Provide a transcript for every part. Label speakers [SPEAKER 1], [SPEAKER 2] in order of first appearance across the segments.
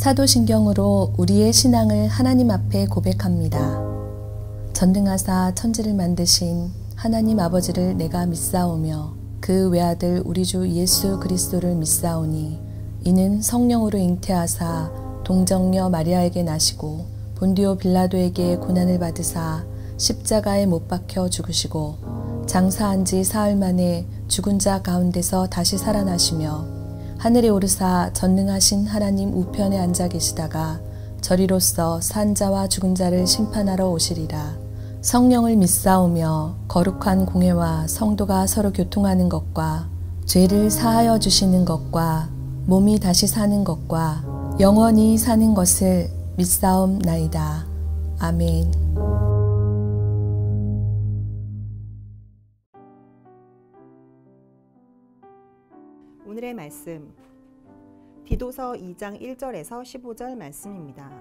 [SPEAKER 1] 사도신경으로 우리의 신앙을 하나님 앞에 고백합니다. 전능하사 천지를 만드신 하나님 아버지를 내가 믿사오며 그 외아들 우리 주 예수 그리스도를 믿사오니 이는 성령으로 잉태하사 동정녀 마리아에게 나시고 본디오 빌라도에게 고난을 받으사 십자가에 못 박혀 죽으시고 장사한 지 사흘 만에 죽은 자 가운데서 다시 살아나시며 하늘에 오르사 전능하신 하나님 우편에 앉아 계시다가 저리로서 산 자와 죽은 자를 심판하러 오시리라. 성령을 믿사오며 거룩한 공회와 성도가 서로 교통하는 것과 죄를 사하여 주시는 것과 몸이 다시 사는 것과 영원히 사는 것을 믿사옵나이다. 아멘.
[SPEAKER 2] 오늘의 말씀 디도서 2장 1절에서 15절 말씀입니다.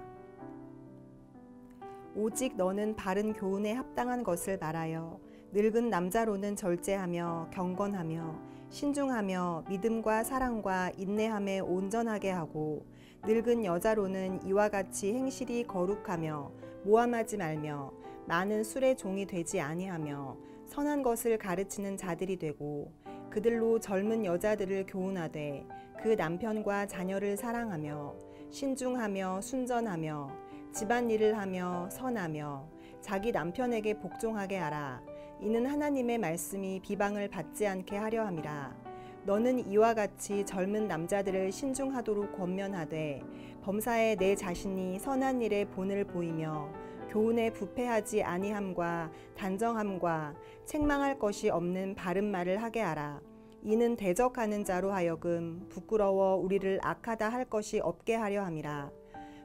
[SPEAKER 2] 오직 너는 바른 교훈에 합당한 것을 말하여 늙은 남자로는 절제하며 경건하며 신중하며 믿음과 사랑과 인내함에 온전하게 하고 늙은 여자로는 이와 같이 행실이 거룩하며 모함하지 말며 많은 술의 종이 되지 아니하며 선한 것을 가르치는 자들이 되고 그들로 젊은 여자들을 교훈하되 그 남편과 자녀를 사랑하며 신중하며 순전하며 집안일을 하며 선하며 자기 남편에게 복종하게 하라. 이는 하나님의 말씀이 비방을 받지 않게 하려 함이라. 너는 이와 같이 젊은 남자들을 신중하도록 권면하되 범사에 내 자신이 선한 일에 본을 보이며 교훈에 부패하지 아니함과 단정함과 책망할 것이 없는 바른 말을 하게 하라. 이는 대적하는 자로 하여금 부끄러워 우리를 악하다 할 것이 없게 하려 함이라.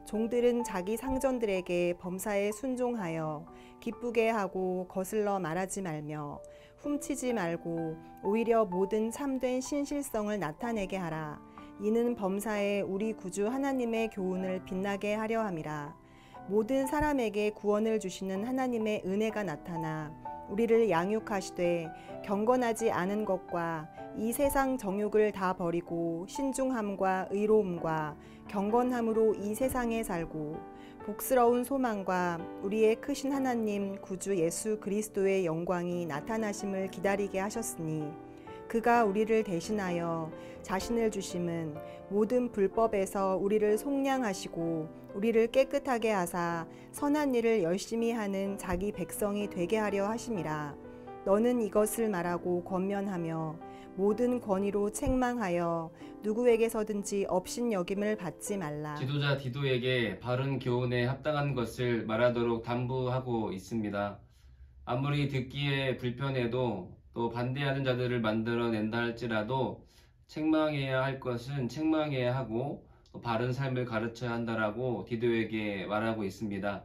[SPEAKER 2] 종들은 자기 상전들에게 범사에 순종하여 기쁘게 하고 거슬러 말하지 말며 훔치지 말고 오히려 모든 참된 신실성을 나타내게 하라. 이는 범사에 우리 구주 하나님의 교훈을 빛나게 하려 함이라. 모든 사람에게 구원을 주시는 하나님의 은혜가 나타나 우리를 양육하시되 경건하지 않은 것과 이 세상 정욕을 다 버리고 신중함과 의로움과 경건함으로 이 세상에 살고 복스러운 소망과 우리의 크신 하나님 구주 예수 그리스도의 영광이 나타나심을 기다리게 하셨으니 그가 우리를 대신하여 자신을 주심은 모든 불법에서 우리를 속량하시고 우리를 깨끗하게 하사 선한 일을 열심히 하는 자기 백성이 되게 하려 하심이라. 너는 이것을 말하고 권면하며 모든 권위로 책망하여 누구에게서든지 업신여김을 받지 말라.
[SPEAKER 3] 지도자 디도에게 바른 교훈에 합당한 것을 말하도록 당부하고 있습니다. 아무리 듣기에 불편해도 또 반대하는 자들을 만들어낸다 할지라도 책망해야 할 것은 책망해야 하고 또 바른 삶을 가르쳐야 한다라고 디도에게 말하고 있습니다.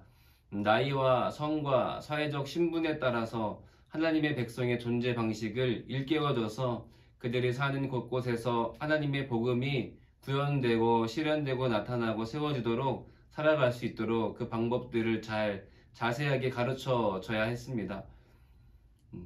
[SPEAKER 3] 나이와 성과 사회적 신분에 따라서 하나님의 백성의 존재 방식을 일깨워줘서 그들이 사는 곳곳에서 하나님의 복음이 구현되고 실현되고 나타나고 세워지도록 살아갈 수 있도록 그 방법들을 자세하게 가르쳐줘야 했습니다.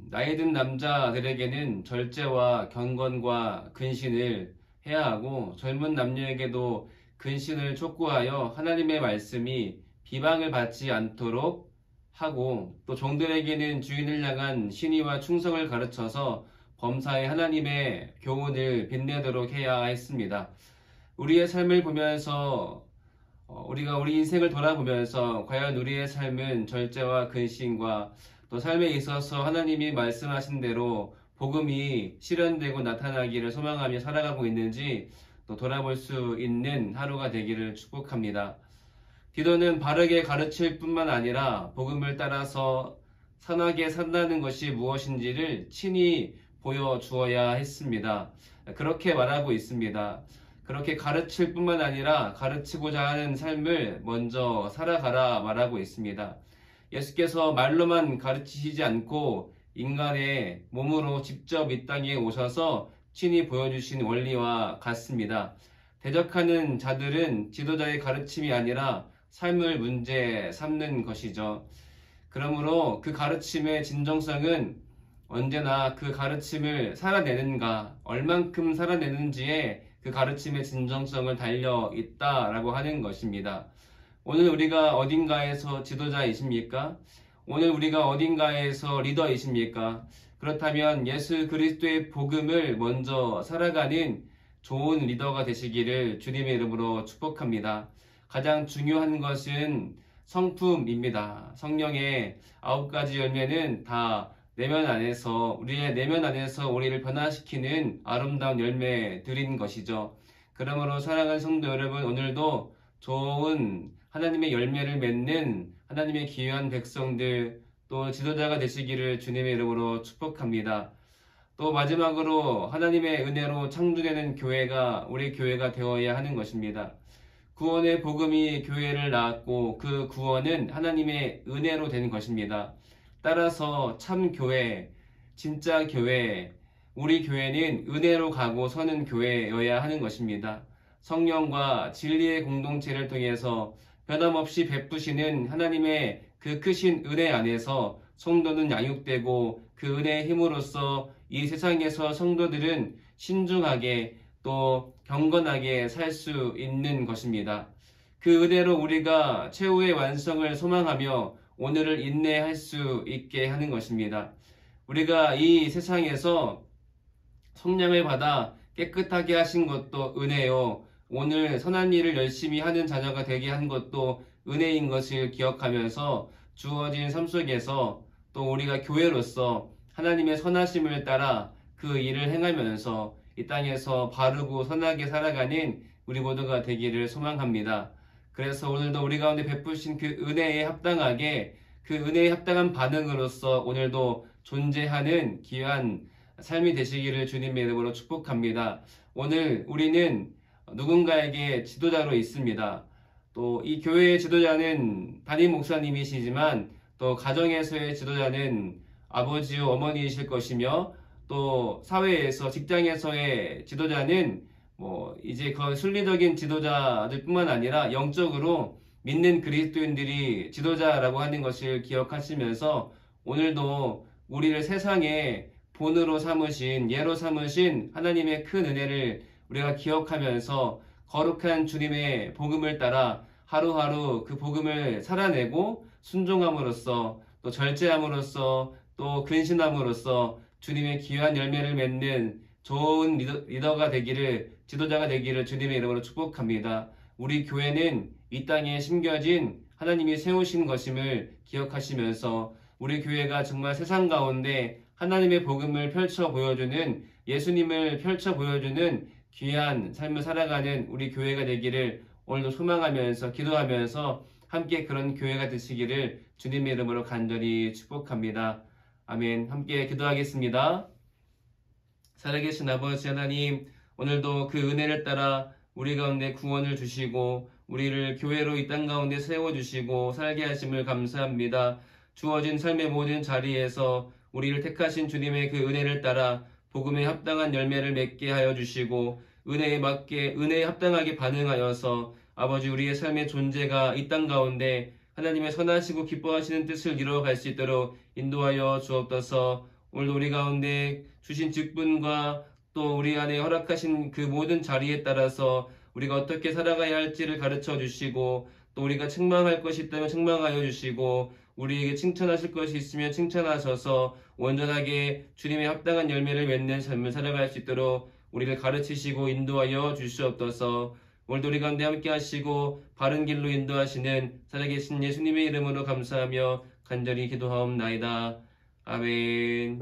[SPEAKER 3] 나이 든 남자들에게는 절제와 경건과 근신을 해야 하고 젊은 남녀에게도 근신을 촉구하여 하나님의 말씀이 비방을 받지 않도록 하고 또 종들에게는 주인을 향한 신의와 충성을 가르쳐서 범사에 하나님의 교훈을 빛내도록 해야 했습니다. 우리의 삶을 보면서 우리가 우리 인생을 돌아보면서 과연 우리의 삶은 절제와 근신과 또 삶에 있어서 하나님이 말씀하신 대로 복음이 실현되고 나타나기를 소망하며 살아가고 있는지 또 돌아볼 수 있는 하루가 되기를 축복합니다. 디도는 바르게 가르칠 뿐만 아니라 복음을 따라서 선하게 산다는 것이 무엇인지를 친히 보여주어야 했습니다. 그렇게 말하고 있습니다. 그렇게 가르칠 뿐만 아니라 가르치고자 하는 삶을 먼저 살아가라 말하고 있습니다. 예수께서 말로만 가르치시지 않고 인간의 몸으로 직접 이 땅에 오셔서 친히 보여주신 원리와 같습니다. 대적하는 자들은 지도자의 가르침이 아니라 삶을 문제 삼는 것이죠. 그러므로 그 가르침의 진정성은 언제나 그 가르침을 살아내는가, 얼만큼 살아내는지에 그 가르침의 진정성을 달려 있다라고 하는 것입니다. 오늘 우리가 어딘가에서 지도자이십니까? 오늘 우리가 어딘가에서 리더이십니까? 그렇다면 예수 그리스도의 복음을 먼저 살아가는 좋은 리더가 되시기를 주님의 이름으로 축복합니다. 가장 중요한 것은 성품입니다. 성령의 9가지 열매는 다 내면 안에서, 우리의 내면 안에서 우리를 변화시키는 아름다운 열매들인 것이죠. 그러므로 사랑하는 성도 여러분, 오늘도 좋은 하나님의 열매를 맺는 하나님의 귀한 백성들, 또 지도자가 되시기를 주님의 이름으로 축복합니다. 또 마지막으로 하나님의 은혜로 창조되는 교회가 우리 교회가 되어야 하는 것입니다. 구원의 복음이 교회를 낳았고 그 구원은 하나님의 은혜로 된 것입니다. 따라서 참 교회, 진짜 교회, 우리 교회는 은혜로 가고 서는 교회여야 하는 것입니다. 성령과 진리의 공동체를 통해서 변함없이 베푸시는 하나님의 그 크신 은혜 안에서 성도는 양육되고 그 은혜의 힘으로써 이 세상에서 성도들은 신중하게 또 경건하게 살 수 있는 것입니다. 그 은혜로 우리가 최후의 완성을 소망하며 오늘을 인내할 수 있게 하는 것입니다. 우리가 이 세상에서 성령을 받아 깨끗하게 하신 것도 은혜요. 오늘 선한 일을 열심히 하는 자녀가 되게 한 것도 은혜인 것을 기억하면서 주어진 삶 속에서 또 우리가 교회로서 하나님의 선하심을 따라 그 일을 행하면서 이 땅에서 바르고 선하게 살아가는 우리 모두가 되기를 소망합니다. 그래서 오늘도 우리 가운데 베푸신 그 은혜에 합당하게 그 은혜에 합당한 반응으로서 오늘도 존재하는 귀한 삶이 되시기를 주님의 이름으로 축복합니다. 오늘 우리는 누군가에게 지도자로 있습니다. 또 이 교회의 지도자는 담임 목사님이시지만 또 가정에서의 지도자는 아버지와 어머니이실 것이며 또 사회에서 직장에서의 지도자는 이제 그 순리적인 지도자들 뿐만 아니라 영적으로 믿는 그리스도인들이 지도자라고 하는 것을 기억하시면서 오늘도 우리를 세상의 본으로 삼으신 예로 삼으신 하나님의 큰 은혜를 우리가 기억하면서 거룩한 주님의 복음을 따라 하루하루 그 복음을 살아내고 순종함으로써 또 절제함으로써 또 근신함으로써 주님의 귀한 열매를 맺는 좋은 리더가 되기를, 지도자가 되기를 주님의 이름으로 축복합니다. 우리 교회는 이 땅에 심겨진 하나님이 세우신 것임을 기억하시면서 우리 교회가 정말 세상 가운데 하나님의 복음을 펼쳐 보여주는, 예수님을 펼쳐 보여주는 귀한 삶을 살아가는 우리 교회가 되기를 오늘도 소망하면서 기도하면서 함께 그런 교회가 되시기를 주님의 이름으로 간절히 축복합니다. 아멘. 함께 기도하겠습니다. 살아계신 아버지 하나님, 오늘도 그 은혜를 따라 우리 가운데 구원을 주시고 우리를 교회로 이 땅 가운데 세워주시고 살게 하심을 감사합니다. 주어진 삶의 모든 자리에서 우리를 택하신 주님의 그 은혜를 따라 복음에 합당한 열매를 맺게 하여 주시고 은혜에 합당하게 반응하여서 아버지 우리의 삶의 존재가 이 땅 가운데 하나님의 선하시고 기뻐하시는 뜻을 이루어갈 수 있도록 인도하여 주옵소서. 오늘도 우리 가운데 주신 직분과 또 우리 안에 허락하신 그 모든 자리에 따라서 우리가 어떻게 살아가야 할지를 가르쳐 주시고 또 우리가 책망할 것이 있다면 책망하여 주시고 우리에게 칭찬하실 것이 있으면 칭찬하셔서 온전하게 주님의 합당한 열매를 맺는 삶을 살아갈 수 있도록 우리를 가르치시고 인도하여 주시옵소서. 오늘도 우리 가운데 함께 하시고 바른 길로 인도하시는 살아계신 예수님의 이름으로 감사하며 간절히 기도하옵나이다. 아멘.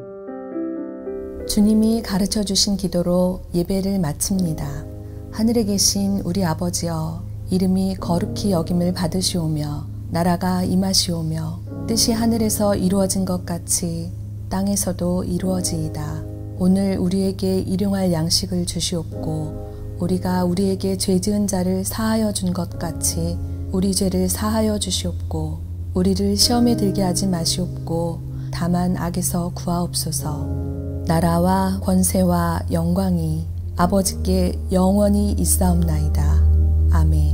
[SPEAKER 1] 주님이 가르쳐 주신 기도로 예배를 마칩니다. 하늘에 계신 우리 아버지여, 이름이 거룩히 여김을 받으시오며 나라가 임하시오며 뜻이 하늘에서 이루어진 것 같이 땅에서도 이루어지이다. 오늘 우리에게 일용할 양식을 주시옵고 우리가 우리에게 죄 지은 자를 사하여 준 것 같이 우리 죄를 사하여 주시옵고 우리를 시험에 들게 하지 마시옵고 다만 악에서 구하옵소서. 나라와 권세와 영광이 아버지께 영원히 있사옵나이다. 아멘.